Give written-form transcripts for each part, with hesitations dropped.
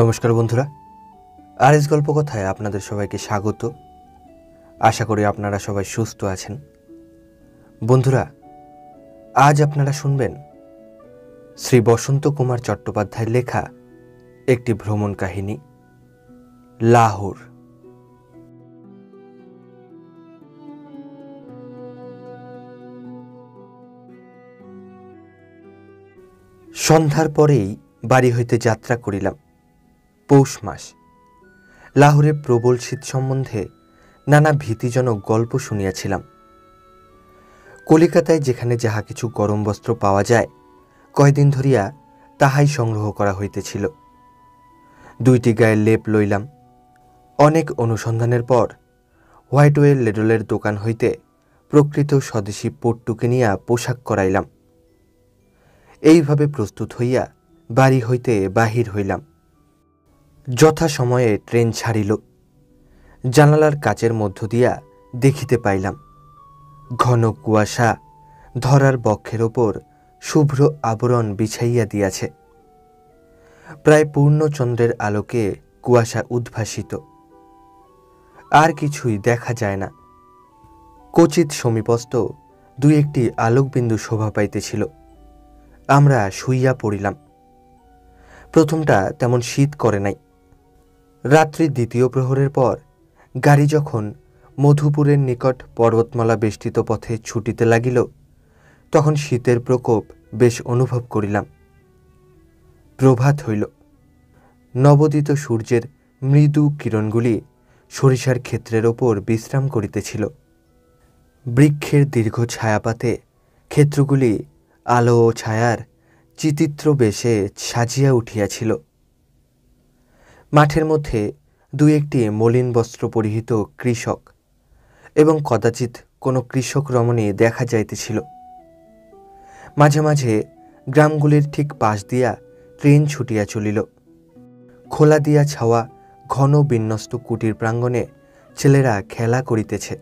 নমস্কার বন্ধুরা, আরএস গল্প কথায় আপনাদের সবাইকে স্বাগত। আশা করি আপনারা সবাই সুস্থ আছেন। বন্ধুরা, আজ আপনারা শুনবেন শ্রী বসন্ত কুমার চট্টোপাধ্যায়ের লেখা একটি ভ্রমণ কাহিনী, লাহোর। সন্ধ্যার পরেই বাড়ি হইতে যাত্রা করিলাম। পৌষ মাস। লাহোরে প্রবল শীত সম্বন্ধে নানা ভীতিজনক গল্প শুনিয়াছিলাম। কলিকাতায় যেখানে যাহা কিছু গরম বস্ত্র পাওয়া যায়, কয়দিন ধরিয়া তাহাই সংগ্রহ করা হইতেছিল। 2টি গায়ের লেপ লইলাম। অনেক অনুসন্ধানের পর হোয়াইটওয়ে লেডলের দোকান হইতে প্রকৃত স্বদেশী পট্টু কিনিয়া পোশাক করাইলাম। এইভাবে প্রস্তুত হইয়া বাড়ি হইতে বাহির হইলাম। যথাসময়ে ট্রেন ছাড়িল। জানালার কাচের মধ্য দিয়া দেখিতে পাইলাম ঘন কুয়াশা ধরার বক্ষের ওপর শুভ্র আবরণ বিছাইয়া দিয়াছে। প্রায় পূর্ণচন্দ্রের আলোকে কুয়াশা উদ্ভাসিত। আর কিছুই দেখা যায় না। কচিত সমীপস্থ 2-1টি আলোকবিন্দু শোভা পাইতেছিল। আমরা শুইয়া পড়িলাম। প্রথমটা তেমন শীত করে নাই। রাত্রি 2য় প্রহরের পর গাড়ি যখন মধুপুরের নিকট পর্বতমালা বেষ্টিত পথে ছুটিতে লাগিল, তখন শীতের প্রকোপ বেশ অনুভব করিলাম। প্রভাত হইল। নবোদিত সূর্যের মৃদু কিরণগুলি সরিষার ক্ষেত্রের ওপর বিশ্রাম করিতেছিল। বৃক্ষের দীর্ঘ ছায়াপাতে ক্ষেত্রগুলি আলো ও ছায়ার চিত্রিত্র বেশে সাজিয়া উঠিয়াছিল। মাঠের মধ্যে 2-1টি মলিন বস্ত্র পরিহিত কৃষক এবং কদাচিৎ কোনো কৃষক রমণী দেখা যাইতেছিল। মাঝে মাঝে গ্রামগুলির ঠিক পাশ দিয়া ট্রেন ছুটিয়া চলিল। খোলা দিয়া ছাওয়া ঘন বিন্যস্ত কুটির প্রাঙ্গণে ছেলেরা খেলা করিতেছে।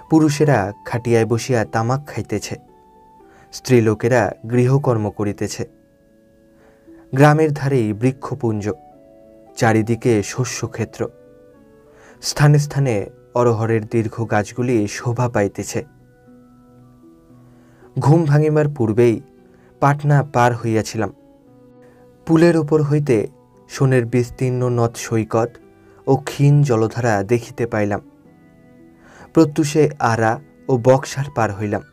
পুরুষেরা খাটিয়ায় বসিয়া তামাক খাইতেছে। স্ত্রীলোকেরা গৃহকর্ম করিতেছে। গ্রামের ধারেই বৃক্ষপুঞ্জ, চারিদিকে শস্যক্ষেত্র। স্থানে স্থানে অরহরের দীর্ঘ গাছগুলি শোভা পাইতেছে। ঘুম ভাঙিবার পূর্বেই পাটনা পার হইয়াছিলাম। পুলের ওপর হইতে সোনের বিস্তীর্ণ নদ সৈকত ও ক্ষীণ জলধারা দেখিতে পাইলাম। প্রত্যুষে আরা ও বক্সার পার হইলাম।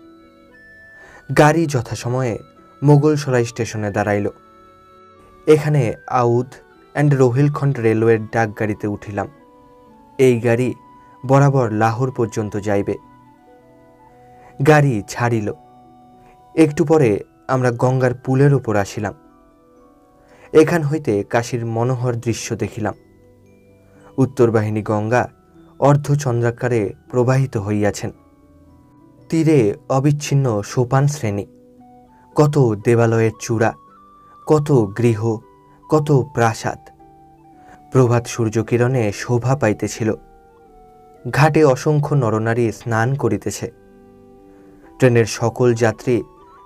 গাড়ি যথাসময়ে মোগলসরাই স্টেশনে দাঁড়াইল। এখানে আউধ অ্যান্ড রোহিলখণ্ড রেলওয়ের ডাক গাড়িতে উঠিলাম। এই গাড়ি বরাবর লাহোর পর্যন্ত যাইবে। গাড়ি ছাড়িল। একটু পরে আমরা গঙ্গার পুলের উপর আসিলাম। এখান হইতে কাশীর মনোহর দৃশ্য দেখিলাম। উত্তর বাহিনী গঙ্গা অর্ধচন্দ্রাকারে প্রবাহিত হইয়াছেন। তীরে অবিচ্ছিন্ন সোপান শ্রেণী, কত দেবালয়ের চূড়া, কত গৃহ, কত প্রাসাদ প্রভাত সূর্যকিরণে শোভা পাইতেছিল। ঘাটে অসংখ্য নরনারী স্নান করিতেছে। ট্রেনের সকল যাত্রী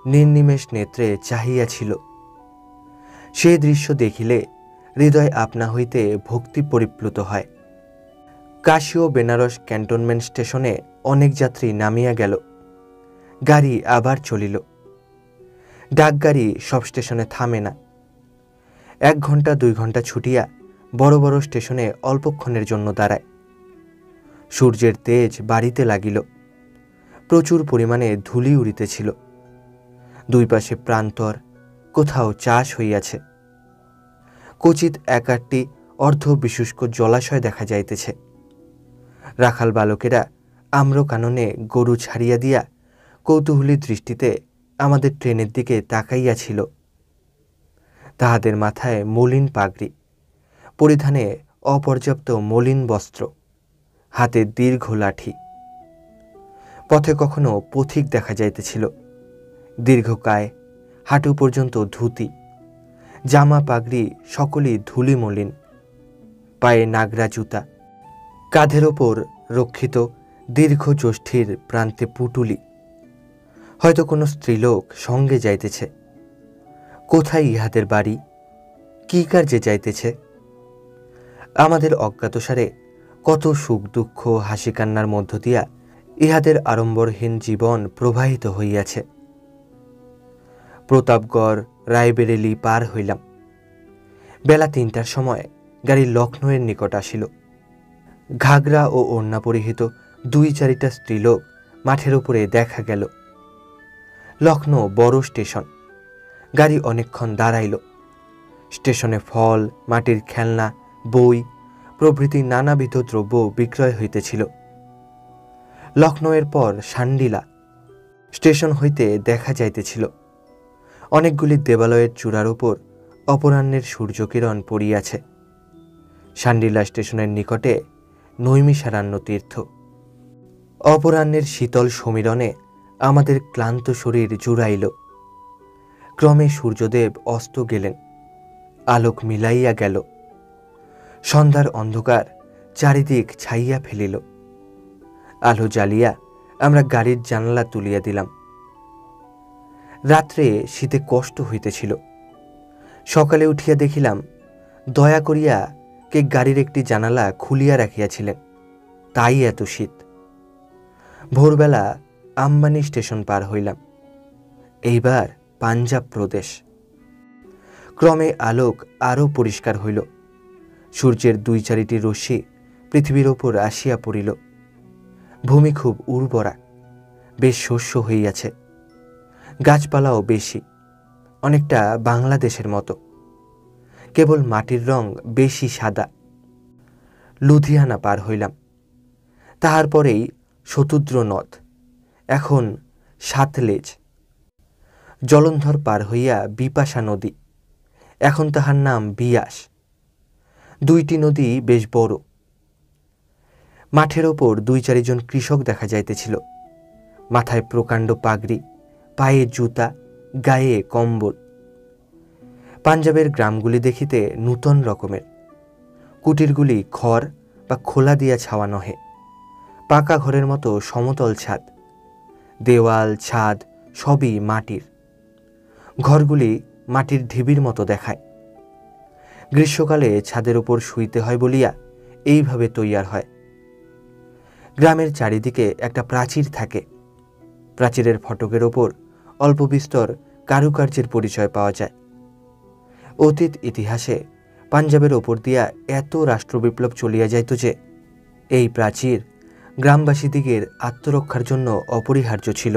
নির্নিমেষ নেত্রে চাহিয়াছিল। সে দৃশ্য দেখিলে হৃদয় আপনা হইতে ভক্তি পরিপ্লুত হয়। কাশী ও বেনারস ক্যান্টনমেন্ট স্টেশনে অনেক যাত্রী নামিয়া গেল। গাড়ি আবার চলিল। ডাকগাড়ি সব স্টেশনে থামে না। 1 ঘন্টা 2 ঘন্টা ছুটিয়া বড় বড় স্টেশনে অল্পক্ষণের জন্য দাঁড়ায়। সূর্যের তেজ বাড়িতে লাগিল। প্রচুর পরিমাণে ধূলি উড়িতেছিল। 2 পাশে প্রান্তর, কোথাও চাষ হইয়াছে। কচিত 1-8টি অর্ধ বিশুষ্ক জলাশয় দেখা যাইতেছে। রাখাল বালকেরা আম্রকাননে গরু ছাড়িয়া দিয়া কৌতূহলী দৃষ্টিতে আমাদের ট্রেনের দিকে তাকাইয়াছিল। তাহাদের মাথায় মলিন পাগড়ি, পরিধানে অপর্যাপ্ত মলিন বস্ত্র, হাতে দীর্ঘ লাঠি। পথে কখনো পথিক দেখা যাইতেছিল। দীর্ঘকায়, হাঁটু পর্যন্ত ধুতি, জামা পাগড়ি সকলই ধুলি মলিন। পায়ে নাগরা জুতা, কাঁধের ওপর রক্ষিত দীর্ঘ যষ্ঠির প্রান্তে পুটুলি। হয়তো কোনো স্ত্রীলোক সঙ্গে যাইতেছে। কোথায় ইহাদের বাড়ি, কি কার্যে যাইতেছে? আমাদের অজ্ঞাতসারে কত সুখ দুঃখ হাসি কান্নার মধ্য দিয়া ইহাদের আড়ম্বরহীন জীবন প্রবাহিত হইয়াছে। প্রতাপগড় রায়বেরেলি পার হইলাম। বেলা ৩টার সময় গাড়ি লখনৌয়ের নিকট আসিল। ঘাগরা ও ওড়না পরিহিত ২-৪টা স্ত্রীলোক মাঠের উপরে দেখা গেল। লখনৌ বড় স্টেশন। গাড়ি অনেকক্ষণ দাঁড়াইল। স্টেশনে ফল, মাটির খেলনা, বই প্রভৃতি নানাবিধ দ্রব্য বিক্রয় হইতেছিল। লখনৌয়ের পর শান্ডিলা স্টেশন হইতে দেখা যাইতেছিল। অনেকগুলি দেবালয়ের চূড়ার উপর অপরাহ্নের সূর্যকিরণ পড়িয়াছে। শান্ডিলা স্টেশনের নিকটে নৈমিষারণ্য তীর্থ। অপরাহ্নের শীতল সমীরণে আমাদের ক্লান্ত শরীর জুড়াইল। ক্রমে সূর্যদেব অস্ত গেলেন, আলোক মিলাইয়া গেল। সন্ধ্যার অন্ধকার চারিদিক ছাইয়া ফেলিল। আলো জ্বালিয়া আমরা গাড়ির জানালা তুলিয়া দিলাম। রাত্রে শীতে কষ্ট হইতেছিল। সকালে উঠিয়া দেখিলাম দয়া করিয়া কে গাড়ির একটি জানালা খুলিয়া রাখিয়াছিলেন, তাই এত শীত। ভোরবেলা আম্বানি স্টেশন পার হইলাম। এইবার পাঞ্জাব প্রদেশ। ক্রমে আলোক আরও পরিষ্কার হইল। সূর্যের ২-৪টি রশ্মি পৃথিবীর ওপর আসিয়া পড়িল। ভূমি খুব উর্বরা, বেশ শস্য হইয়াছে। গাছপালাও বেশি, অনেকটা বাংলাদেশের মতো। কেবল মাটির রং বেশি সাদা। লুধিয়ানা পার হইলাম। তাহার পরেই শতুদ্র নদ, এখন সাতলেজ। জলন্ধর পার হইয়া বিপাশা নদী, এখন তাহার নাম বিয়াস। ২টি নদী বেশ বড়। মাঠের ওপর ২-৪ জন কৃষক দেখা যাইতেছিল। মাথায় প্রকাণ্ড পাগড়ি, পায়ে জুতা, গায়ে কম্বল। পাঞ্জাবের গ্রামগুলি দেখিতে নূতন রকমের। কুটিরগুলি খড় বা খোলা দিয়া ছাওয়া নহে, পাকা ঘরের মতো সমতল ছাদ। দেওয়াল ছাদ সবই মাটির। ঘরগুলি মাটির ঢিবির মতো দেখায়। গ্রীষ্মকালে ছাদের ওপর শুইতে হয় বলিয়া এইভাবে তৈয়ার হয়। গ্রামের চারিদিকে একটা প্রাচীর থাকে। প্রাচীরের ফটকের ওপর অল্প বিস্তর কারুকার্যের পরিচয় পাওয়া যায়। অতীত ইতিহাসে পাঞ্জাবের ওপর দিয়া এত রাষ্ট্রবিপ্লব চলিয়া যাইত যে এই প্রাচীর গ্রামবাসীদিগের আত্মরক্ষার জন্য অপরিহার্য ছিল।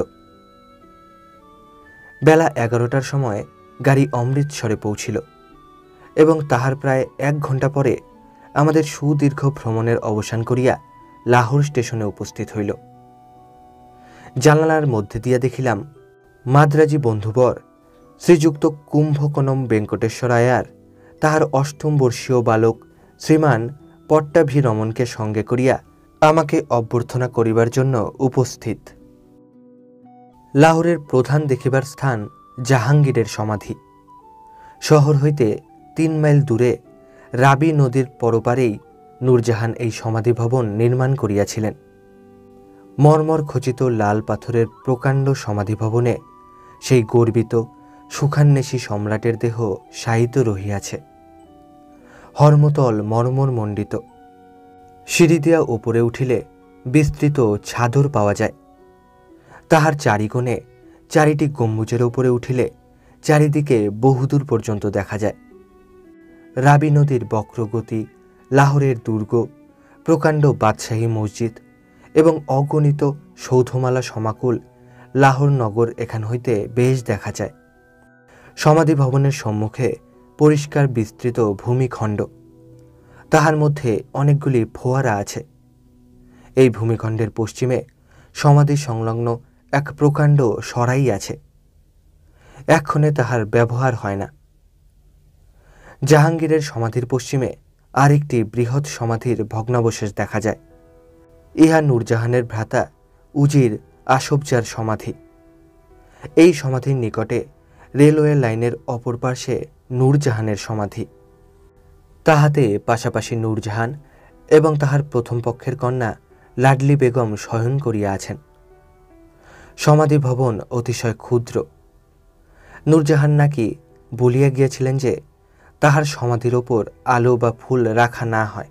বেলা 11টার সময় গাড়ি অমৃতসরে পৌঁছিল এবং তাহার প্রায় 1 ঘণ্টা পরে আমাদের সুদীর্ঘ ভ্রমণের অবসান করিয়া লাহোর স্টেশনে উপস্থিত হইল। জানালার মধ্যে দিয়া দেখিলাম মাদ্রাজি বন্ধুবর শ্রীযুক্ত কুম্ভকোণম বেঙ্কটেশ্বর আয়ার তাহার 8ম বর্ষীয় বালক শ্রীমান পট্টাভিরমনকে সঙ্গে করিয়া আমাকে অভ্যর্থনা করিবার জন্য উপস্থিত। লাহোরের প্রধান দেখিবার স্থান জাহাঙ্গীরের সমাধি। শহর হইতে 3 মাইল দূরে রাবি নদীর পরপারেই নূরজাহান এই সমাধি ভবন নির্মাণ করিয়াছিলেন। মর্মর খচিত লাল পাথরের প্রকাণ্ড সমাধি ভবনে সেই গর্বিত সুখান্বেষী সম্রাটের দেহ শায়িত রহিয়াছে। হর্মতল মর্মর মণ্ডিত। সিঁড়ি দিয়া উপরে উঠিলে বিস্তৃত ছাদর পাওয়া যায়। তাহার চারিকোণে 4টি গম্বুজের উপরে উঠিলে চারিদিকে বহুদূর পর্যন্ত দেখা যায়। রাবি নদীর বক্রগতি, লাহোরের দুর্গ, প্রকাণ্ড বাদশাহী মসজিদ এবং অগণিত সৌধমালা সমাকুল লাহোর নগর এখান হইতে বেশ দেখা যায়। সমাধি ভবনের সম্মুখে পরিষ্কার বিস্তৃত ভূমিখণ্ড, তাহার মধ্যে অনেকগুলি ফোয়ারা আছে। এই ভূমিখণ্ডের পশ্চিমে সমাধি সংলগ্ন এক প্রকাণ্ড সরাই আছে। এক্ষণে তাহার ব্যবহার হয় না। জাহাঙ্গীরের সমাধির পশ্চিমে আরেকটি বৃহৎ সমাধির ভগ্নাবশেষ দেখা যায়। ইহা নূরজাহানের ভ্রাতা উজির আসফজার সমাধি। এই সমাধির নিকটে রেলওয়ে লাইনের অপর পার্শ্বে নূরজাহানের সমাধি। তাহাতে পাশাপাশি নূরজাহান এবং তাহার প্রথম পক্ষের কন্যা লাডলি বেগম শয়ন করিয়া আছেন। সমাধি ভবন অতিশয় ক্ষুদ্র। নূরজাহান নাকি বলিয়া গিয়াছিলেন যে তাহার সমাধির ওপর আলো বা ফুল রাখা না হয়।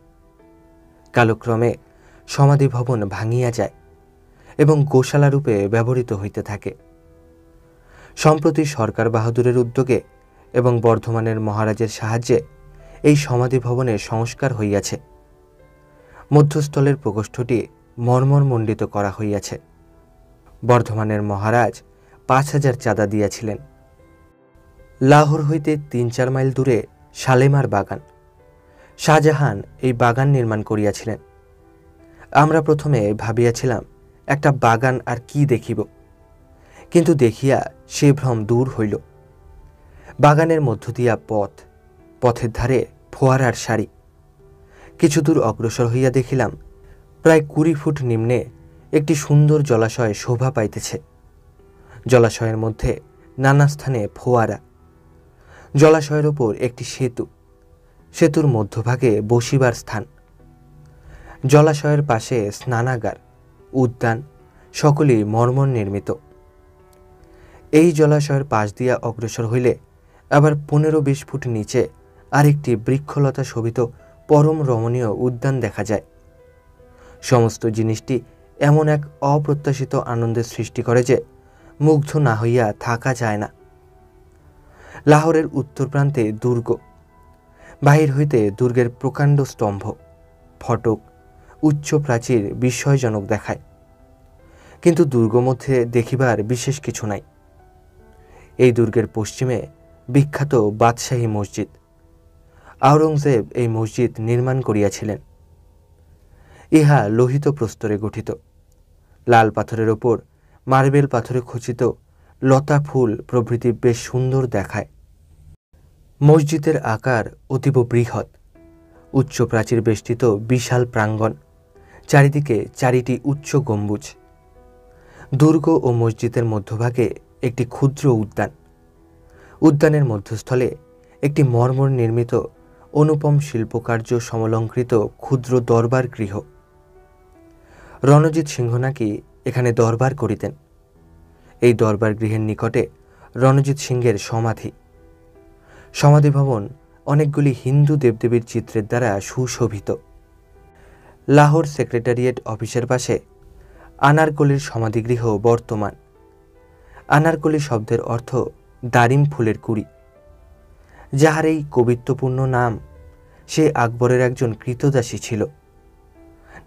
কালক্রমে সমাধি ভবন ভাঙিয়া যায় এবং গোশালা রূপে ব্যবহৃত হইতে থাকে। সম্প্রতি সরকার বাহাদুরের উদ্যোগে এবং বর্ধমানের মহারাজের সাহায্যে এই সমাধি ভবনের সংস্কার হইয়াছে। মধ্যস্থলের প্রকোষ্ঠটি মর্মরমণ্ডিত করা হইয়াছে। বর্ধমানের মহারাজ ৫,০০০ চাঁদা দিয়াছিলেন। লাহোর হইতে ৩-৪ মাইল দূরে শালেমার বাগান। শাহজাহান এই বাগান নির্মাণ করিয়াছিলেন। আমরা প্রথমে ভাবিয়াছিলাম একটা বাগান আর কি দেখিব, কিন্তু দেখিয়া সে ভ্রম দূর হইল। বাগানের মধ্য দিয়া পথ, পথের ধারে ফোয়ারার সারি। কিছু দূর অগ্রসর হইয়া দেখিলাম প্রায় ২০ ফুট নিম্নে একটি সুন্দর জলাশয় শোভা পাইতেছে। জলাশয়ের মধ্যে নানা স্থানে ফোয়ারা। জলাশয়ের ওপর একটি সেতু, সেতুর মধ্যভাগে বসিবার স্থান। জলাশয়ের পাশে স্নানাগার, উদ্যান সকলেই মর্মর নির্মিত। এই জলাশয়ের পাশ দিয়া অগ্রসর হইলে আবার ১৫-২০ ফুট নিচে আরেকটি বৃক্ষলতা শোভিত পরম রমণীয় উদ্যান দেখা যায়। সমস্ত জিনিসটি এমন এক অপ্রত্যাশিত আনন্দের সৃষ্টি করে যে মুগ্ধ না হইয়া থাকা যায় না। লাহোরের উত্তর প্রান্তে দুর্গ। বাহির হইতে দুর্গের প্রকাণ্ড স্তম্ভ, ফটক, উচ্চ প্রাচীর বিস্ময়জনক দেখায়, কিন্তু দুর্গ মধ্যে দেখিবার বিশেষ কিছু নাই। এই দুর্গের পশ্চিমে বিখ্যাত বাদশাহী মসজিদ। আওরঙ্গজেব এই মসজিদ নির্মাণ করিয়াছিলেন। ইহা লোহিত প্রস্তরে গঠিত। লাল পাথরের ওপর মার্বেল পাথরে খচিত লতা ফুল প্রভৃতি বেশ সুন্দর দেখায়। মসজিদের আকার অতীব বৃহৎ। উচ্চ প্রাচীর বেষ্টিত বিশাল প্রাঙ্গণ, চারিদিকে 4টি উচ্চ গম্বুজ। দুর্গ ও মসজিদের মধ্যভাগে একটি ক্ষুদ্র উদ্যান। উদ্যানের মধ্যস্থলে একটি মর্মর নির্মিত অনুপম শিল্পকার্য সমলঙ্কৃত ক্ষুদ্র দরবার গৃহ। রণজিৎ সিংহ নাকি এখানে দরবার করিতেন। এই দরবার গৃহের নিকটে রণজিৎ সিংহের সমাধি। সমাধি ভবন অনেকগুলি হিন্দু দেবদেবীর চিত্রের দ্বারা সুশোভিত। লাহোর সেক্রেটারিয়েট অফিসের পাশে আনারকলির সমাধিগৃহ বর্তমান। আনারকলি শব্দের অর্থ দারিম ফুলের কুড়ি। যাহার এই কবিত্বপূর্ণ নাম, সে আকবরের একজন কৃতদাসী ছিল।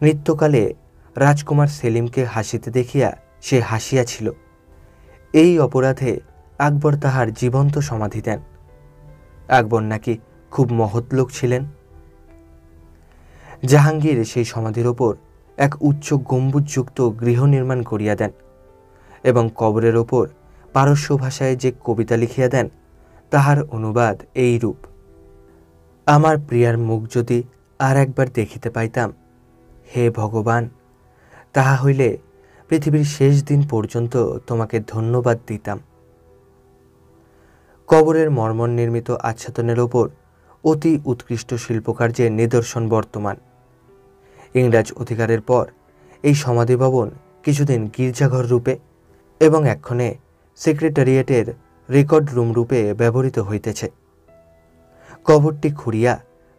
নৃত্যকালে রাজকুমার সেলিমকে হাসিতে দেখিয়া সে হাসিয়াছিল। এই অপরাধে আকবর তাহার জীবন্ত সমাধি দেন। আকবর নাকি খুব মহৎ লোক ছিলেন। জাহাঙ্গীর সেই সমাধির ওপর এক উচ্চ গম্বুজযুক্ত গৃহ নির্মাণ করিয়া দেন এবং কবরের ওপর পারস্য ভাষায় যে কবিতা লিখিয়া দেন তাহার অনুবাদ এই রূপ: আমার প্রিয়ার মুখ যদি আর একবার দেখিতে পাইতাম, হে ভগবান, তাহা হইলে পৃথিবীর শেষ দিন পর্যন্ত তোমাকে ধন্যবাদ দিতাম। কবরের মর্মর নির্মিত আচ্ছাদনের ওপর অতি উৎকৃষ্ট শিল্পকার্যের নিদর্শন বর্তমান। ইংরাজ অধিকারের পর এই সমাধি ভবন কিছুদিন গির্জাঘর রূপে এবং এক্ষণে সেক্রেটারিয়েটের রেকর্ড রুম রূপে ব্যবহৃত হইতেছে। কবরটি খুঁড়িয়া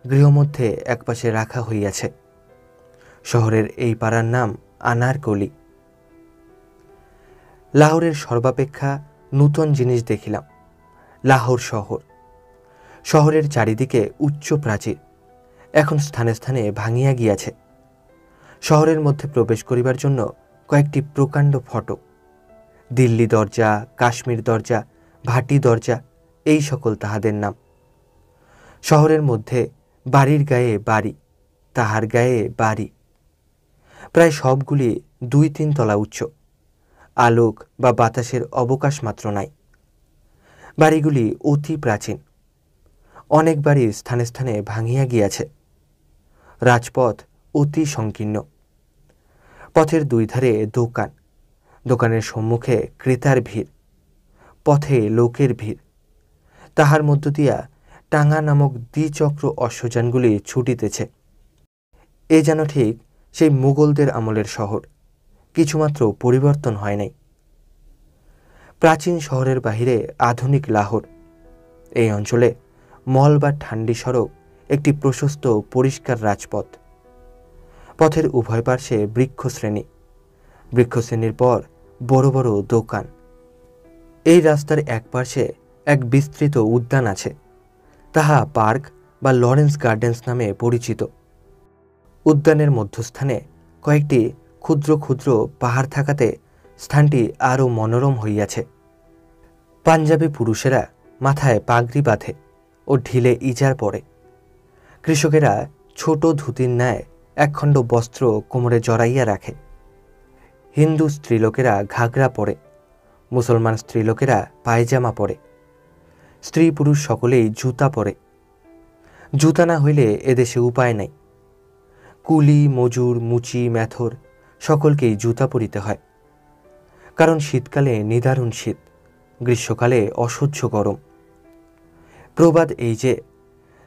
গৃহমধ্যে একপাশে রাখা হইয়াছে। শহরের এই পাড়ার নাম আনারকলি। লাহোরের সর্বাপেক্ষা নূতন জিনিস দেখিলাম লাহোর শহর। শহরের চারিদিকে উচ্চ প্রাচীর, এখন স্থানে স্থানে ভাঙিয়া গিয়াছে। শহরের মধ্যে প্রবেশ করিবার জন্য কয়েকটি প্রকাণ্ড ফটক, দিল্লি দরজা, কাশ্মীর দরজা, ভাটি দরজা, এই সকল তাহাদের নাম। শহরের মধ্যে বাড়ির গায়ে বাড়ি, তাহার গায়ে বাড়ি, প্রায় সবগুলি 2-3 তলা উচ্চ। আলোক বা বাতাসের অবকাশ মাত্র নাই। বাড়িগুলি অতি প্রাচীন। অনেক বাড়ি স্থানে স্থানে ভাঙিয়া গিয়াছে। রাজপথ অতি সংকীর্ণ। পথের 2 ধারে দোকান, দোকানের সম্মুখে ক্রেতার ভিড়, পথে লোকের ভিড়। তাহার মধ্য দিয়া টাঙ্গা নামক দ্বিচক্র অশ্বযানগুলি ছুটিতেছে। এ যেন ঠিক সেই মুঘলদের আমলের শহর, কিছুমাত্র পরিবর্তন হয় নাই। প্রাচীন শহরের বাহিরে আধুনিক লাহোর। এই অঞ্চলে মল বা ঠান্ডি সড়ক একটি প্রশস্ত পরিষ্কার রাজপথ। পথের উভয় পার্শ্বে বৃক্ষশ্রেণী, বৃক্ষশ্রেণীর পর বড় বড় দোকান। এই রাস্তার এক পার্শ্বে এক বিস্তৃত উদ্যান আছে, তাহা পার্ক বা লরেন্স গার্ডেন্স নামে পরিচিত। উদ্যানের মধ্যস্থানে কয়েকটি ক্ষুদ্র ক্ষুদ্র পাহাড় থাকাতে স্থানটি আরও মনোরম হইয়াছে। পাঞ্জাবি পুরুষেরা মাথায় পাগড়ি বাঁধে ও ঢিলে ইজার পরে। কৃষকেরা ছোট ধুতির ন্যায় একখণ্ড বস্ত্র কোমরে জড়াইয়া রাখে। হিন্দু স্ত্রীলোকেরা ঘাগরা পরে, মুসলমান স্ত্রীলোকেরা পায়জামা পরে। স্ত্রী পুরুষ সকলেই জুতা পরে। জুতা না হইলে এদেশে উপায় নাই। কুলি, মজুর, মুচি, মেথর সকলকেই জুতা পরিতে হয়, কারণ শীতকালে নিদারুণ শীত, গ্রীষ্মকালে অসহ্য গরম। প্রবাদ এই যে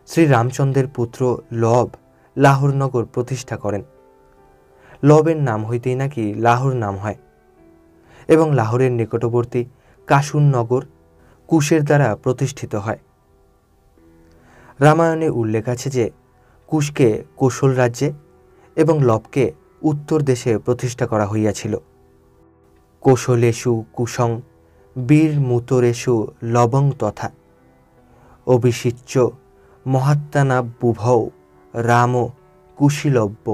শ্রীরামচন্দ্রের পুত্র লব লাহোর নগর প্রতিষ্ঠা করেন। লবের নাম হইতেই নাকি লাহোর নাম হয়, এবং লাহোরের নিকটবর্তী কাসুন নগর কুশের দ্বারা প্রতিষ্ঠিত হয়। রামায়ণে উল্লেখ আছে যে কুশকে কোশল রাজ্যে এবং লবকে উত্তর দেশে প্রতিষ্ঠা করা হইয়াছিল। কোশলেষু কুশং বীর মুতরেষু লবং তথা অভিষিচ্য মহাত্মানা বুভৌ রাম কুশীলব্য।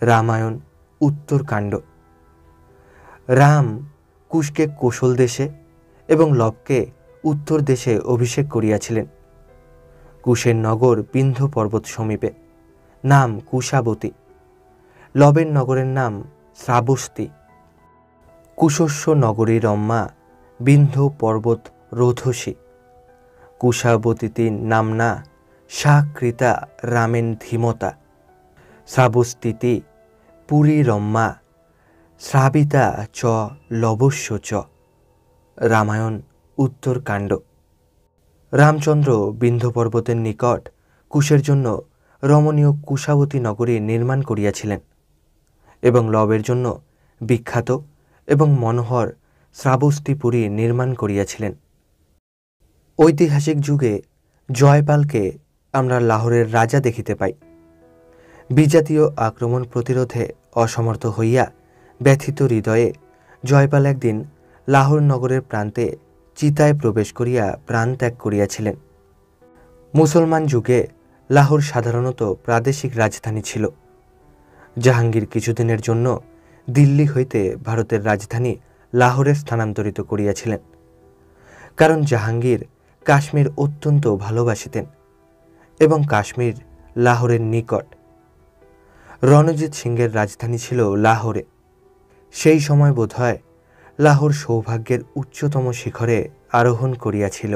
রামায়ণ উত্তরকাণ্ড। রাম কুশকে কোশল দেশে এবং লবকে উত্তর দেশে অভিষেক করিয়াছিলেন। কুশের নগর বিন্ধ্য পর্বত সমীপে, নাম কুশাবতী। লবের নগরের নাম শ্রাবস্তি। কুশস্য নগরী রম্মা বিন্ধ্য পর্বত রোধসী। কুশাবতীতি নামনা সা কৃতা রামেন ধীমতা। শ্রাবস্তিতি পুরী রম্মা শ্রাবিতা চ লবস্য চ। রামায়ণ উত্তরকাণ্ড। রামচন্দ্র বিন্ধ্য পর্বতের নিকট কুশের জন্য রমণীয় কুশাবতী নগরী নির্মাণ করিয়াছিলেন এবং লবের জন্য বিখ্যাত এবং মনোহর শ্রাবস্তিপুরী নির্মাণ করিয়াছিলেন। ঐতিহাসিক যুগে জয়পালকে আমরা লাহোরের রাজা দেখিতে পাই। বিজাতীয় আক্রমণ প্রতিরোধে অসমর্থ হইয়া ব্যথিত হৃদয়ে জয়পাল একদিন লাহোর নগরের প্রান্তে চিতায় প্রবেশ করিয়া প্রাণ ত্যাগ করিয়াছিলেন। মুসলমান যুগে লাহোর সাধারণত প্রাদেশিক রাজধানী ছিল। জাহাঙ্গীর কিছুদিনের জন্য দিল্লি হইতে ভারতের রাজধানী লাহোরে স্থানান্তরিত করিয়াছিলেন, কারণ জাহাঙ্গীর কাশ্মীর অত্যন্ত ভালোবাসিতেন এবং কাশ্মীর লাহোরের নিকট। রণজিৎ সিংয়ের রাজধানী ছিল লাহোরে। সেই সময় বোধহয় লাহোর সৌভাগ্যের উচ্চতম শিখরে আরোহণ করিয়াছিল।